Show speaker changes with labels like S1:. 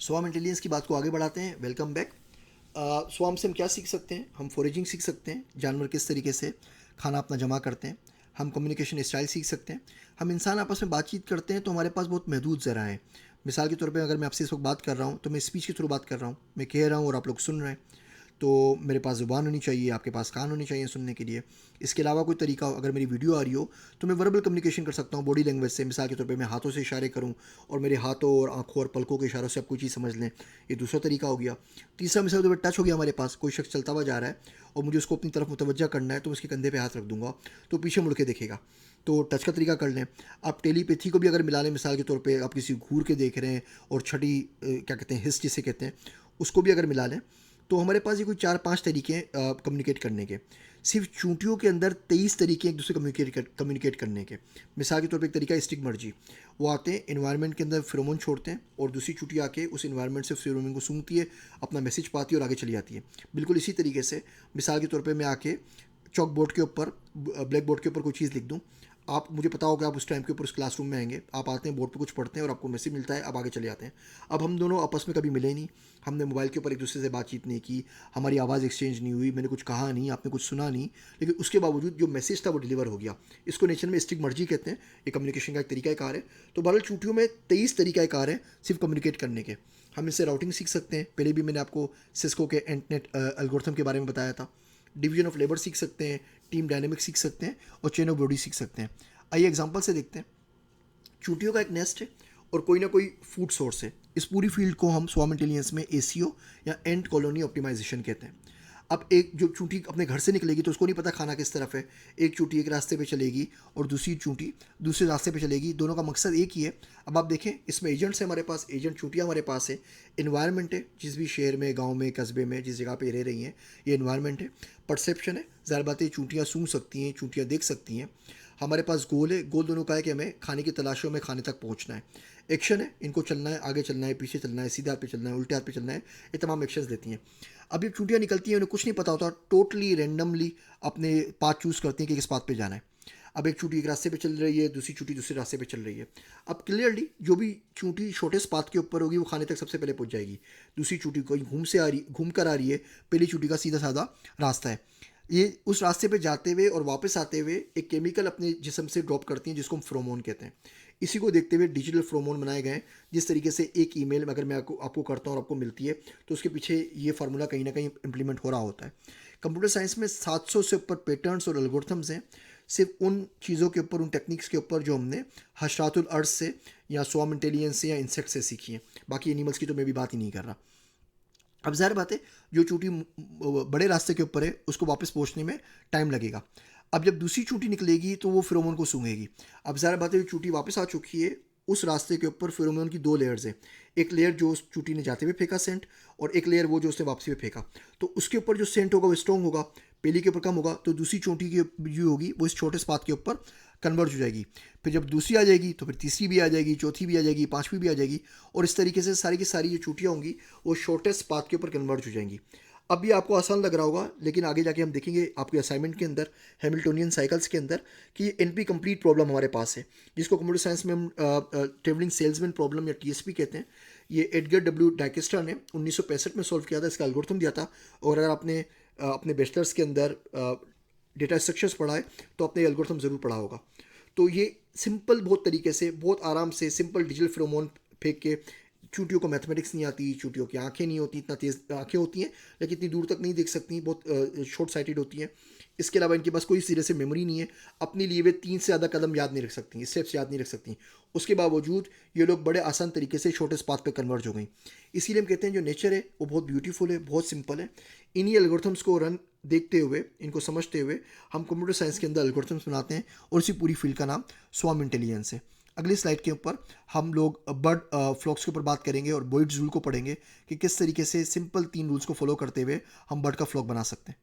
S1: स्वाम इंटेलिजेंस की बात को आगे बढ़ाते हैं। Welcome back. स्वाम से हम क्या सीख सकते हैं? हम फोरेजिंग सीख सकते हैं, जानवर किस तरीके से खाना अपना जमा करते हैं। हम कम्युनिकेशन स्टाइल सीख सकते हैं। हम इंसान आपस में बातचीत करते हैं तो हमारे पास बहुत महदूद ज़रा है। मिसाल के तौर पे अगर मैं आपसे इस वक्त बात कर रहा हूँ तो मैं स्पीच के थ्रू बात कर रहा हूँ, मैं कह रहा हूँ और आप लोग सुन रहे हैं। तो मेरे पास ज़ुबान होनी चाहिए, आपके पास कान होने चाहिए सुनने के लिए। इसके अलावा कोई तरीका हो, अगर मेरी वीडियो आ रही हो तो मैं वर्बल कम्युनिकेशन कर सकता हूँ बॉडी लैंग्वेज से। मिसाल के तौर पे मैं हाथों से इशारे करूँ और मेरे हाथों और आँखों और पलकों के इशारों से आप कोई चीज़ समझ लें। ये दूसरा तरीका हो गया। तीसरा मिसाल के तौर पर टच हो गया, हमारे पास कोई शख्स चलता हुआ जा रहा है और मुझे उसको अपनी तरफ मुतवज्जा करना है तो मैं उसके कंधे पर हाथ रख दूंगा तो पीछे मुड़ के देखेगा। तो टच का तरीका कर लें। आप टेलीपैथी को भी अगर मिला लें, मिसाल के तौर पे आप किसी घूर के देख रहे हैं और छठी क्या कहते हैं, हिस जिसे कहते हैं, उसको भी अगर मिला लें तो हमारे पास ये कोई 4-5 तरीके हैं कम्युनिकेट करने के। सिर्फ चूंटियों के अंदर 23 तरीके एक दूसरे कम्युनिकेट करने के। मिसाल के तौर पे एक तरीका है स्टिग्मर्जी। वो आते हैं, इन्वायरमेंट के अंदर फेरोमोन छोड़ते हैं और दूसरी चूंटी आके उस इन्वायरमेंट से फेरोमोन को सूंघती है, अपना मैसेज पाती है और आगे चली जाती है। बिल्कुल इसी तरीके से मिसाल के तौर पर मैं आके चॉक बोर्ड के ऊपर, ब्लैक बोर्ड के ऊपर कोई चीज़ लिख दूँ, आप, मुझे पता होगा आप उस टाइम के ऊपर उस क्लासरूम में आएंगे, आप आते हैं बोर्ड पे कुछ पढ़ते हैं और आपको मैसेज मिलता है, आप आगे चले जाते हैं। अब हम दोनों आपस में कभी मिले नहीं, हमने मोबाइल के ऊपर एक दूसरे से बातचीत नहीं की, हमारी आवाज़ एक्सचेंज नहीं हुई, मैंने कुछ कहा नहीं, आपने कुछ सुना नहीं, लेकिन उसके बावजूद जो मैसेज था वो डिलीवर हो गया। इसको नेचर में स्टिग्मर्जी कहते हैं। ये कम्युनिकेशन का एक तरीका कार है। तो बहरहाल चूंटियों में 23 तरीका कार है सिर्फ कम्युनिकेट करने के। हम इससे राउटिंग सीख सकते हैं, पहले भी मैंने आपको सिस्को के एंटनेट एल्गोरिथम के बारे में बताया था। डिवीजन ऑफ लेबर सीख सकते हैं, टीम डायनेमिक्स सीख सकते हैं और चेन ऑफ बॉडी सीख सकते हैं। आइए एग्जांपल से देखते हैं। चूंटियों का एक नेस्ट है और कोई ना कोई फूड सोर्स है। इस पूरी फील्ड को हम स्वाम इंटेलिजेंस में एसीओ या एंड कॉलोनी ऑप्टिमाइजेशन कहते हैं। अब एक जो चूंटी अपने घर से निकलेगी तो उसको नहीं पता खाना किस तरफ है। एक चूंटी एक रास्ते पे चलेगी और दूसरी चूंटी दूसरे रास्ते पे चलेगी, दोनों का मकसद एक ही है। अब आप देखें, इसमें एजेंट्स है हमारे पास, एजेंट चूंटियाँ हमारे पास है। इन्वायरमेंट है, जिस भी शहर में, गांव में, कस्बे में जिस जगह पे रह रही हैं, ये इन्वायरमेंट है। परसेप्शन है, ज़ाहिर बात है चूंटियाँ सूंघ सकती हैं, चूंटियाँ देख सकती हैं। हमारे पास गोल है, गोल दोनों का है कि हमें खाने की तलाशों में खाने तक पहुंचना है। एक्शन है, इनको चलना है, आगे चलना है, पीछे चलना है, सीधे हाथ पे चलना है, उल्टे हाथ पे चलना है, ये तमाम एक्शंस देती हैं। अब ये चूंटियाँ निकलती हैं, उन्हें कुछ नहीं पता होता, टोटली रैंडमली अपने पाथ चूज़ करती हैं कि किस पाथ पे जाना है। अब एक चूंटी एक रास्ते पे चल रही है, दूसरी चूंटी दूसरे रास्ते पे चल रही है। अब क्लियरली जो भी चूंटी शॉर्टेस्ट पाथ के ऊपर होगी वो खाने तक सबसे पहले पहुंच जाएगी। दूसरी चूंटी कोई घूम कर आ रही है, पहली चूंटी का सीधा साधा रास्ता है। ये उस रास्ते पे जाते हुए और वापस आते हुए एक केमिकल अपने जिस्म से ड्रॉप करती हैं जिसको हम फ्रोमोन कहते हैं। इसी को देखते हुए डिजिटल फ्रोमोन बनाए गए हैं। जिस तरीके से एक ईमेल अगर मैं आपको करता हूँ और आपको मिलती है तो उसके पीछे ये फार्मूला कहीं ना कहीं इंप्लीमेंट हो रहा होता है। कंप्यूटर साइंस में 700 से ऊपर पैटर्न्स और एल्गोरिथम्स हैं, सिर्फ उन चीज़ों के ऊपर, उन टेक्निक्स के ऊपर जो हमने हशरातुल अर्थ से या स्वाम इंटेलिजेंस से या इंसेक्ट से सीखी है। बाकी एनिमल्स की तो मैं भी बात ही नहीं कर रहा। अब ज़ाहिर बात है जो चूंटी बड़े रास्ते के ऊपर है उसको वापस पहुंचने में टाइम लगेगा। अब जब दूसरी चूंटी निकलेगी तो वो फेरोमोन को सूंघेगी। अब ज़ाहिर बात है जो चूंटी वापस आ चुकी है उस रास्ते के ऊपर फेरोमोन की 2 लेयर्स हैं। एक लेयर जो उस चूंटी ने जाते हुए फेंका सेंट, और एक लेयर वो जो उसने वापसी में फेंका। तो उसके ऊपर जो सेंट होगा वो स्ट्रॉन्ग होगा, पहली के ऊपर कम होगा, तो दूसरी चोटी की जो होगी वो इस छोटे से पाथ के ऊपर कन्वर्ज हो जाएगी। फिर जब दूसरी आ जाएगी तो फिर तीसरी भी आ जाएगी, चौथी भी आ जाएगी, पांचवी भी आ जाएगी, और इस तरीके से सारी की सारी जो चूटियाँ होंगी वो शॉर्टेस्ट पाथ के ऊपर कन्वर्ज हो जाएंगी। अब ये आपको आसान लग रहा होगा, लेकिन आगे जाके हम देखेंगे आपके असाइनमेंट के अंदर, हैमिल्टोनियन साइकिल्स के अंदर, कि ये एनपी कंप्लीट प्रॉब्लम हमारे पास है, जिसको कंप्यूटर साइंस में हम ट्रेवलिंग सेल्समैन प्रॉब्लम या टीएसपी कहते हैं। ये एडगर डब्ल्यू डाइकेस्ट्रा ने 1965 में सॉल्व किया था, इसका एल्गोरिथम दिया था। और अगर आपने अपने बैचलर्स के अंदर डेटा स्ट्रक्चर्स पढ़ा है तो आपने एल्गोरिथम ज़रूर पढ़ा होगा। तो ये सिंपल, बहुत तरीके से, बहुत आराम से सिंपल डिजिटल फेरोमोन फेंक के, चूंटियों को मैथमेटिक्स नहीं आती, चूंटियों की आंखें नहीं होती, इतना तेज़ आंखें होती हैं लेकिन इतनी दूर तक नहीं देख सकती, बहुत शॉर्ट साइटेड होती हैं। इसके अलावा इनके पास कोई सिरे से मेमोरी नहीं है, अपने लिए वे 3 से ज़्यादा कदम याद नहीं रख सकती, स्टेप्स याद नहीं रख सकती। उसके बावजूद ये लोग बड़े आसान तरीके से शॉर्टेस्ट पाथ पे कन्वर्ज हो गई। इसीलिए हम कहते हैं जो नेचर है वो बहुत ब्यूटीफुल है, बहुत सिंपल है। इन्हीं एल्गोरिथम्स को रन देखते हुए, इनको समझते हुए हम कंप्यूटर साइंस के अंदर एल्गोरिथम्स बनाते हैं, और इसी पूरी फील्ड का नाम स्वाम इंटेलिजेंस है। अगली स्लाइड के ऊपर हम लोग बर्ड फ्लॉक्स के ऊपर बात करेंगे और बॉयड्स रूल को पढ़ेंगे कि किस तरीके से सिंपल 3 रूल्स को फॉलो करते हुए हम बर्ड का फ्लॉक बना सकते हैं।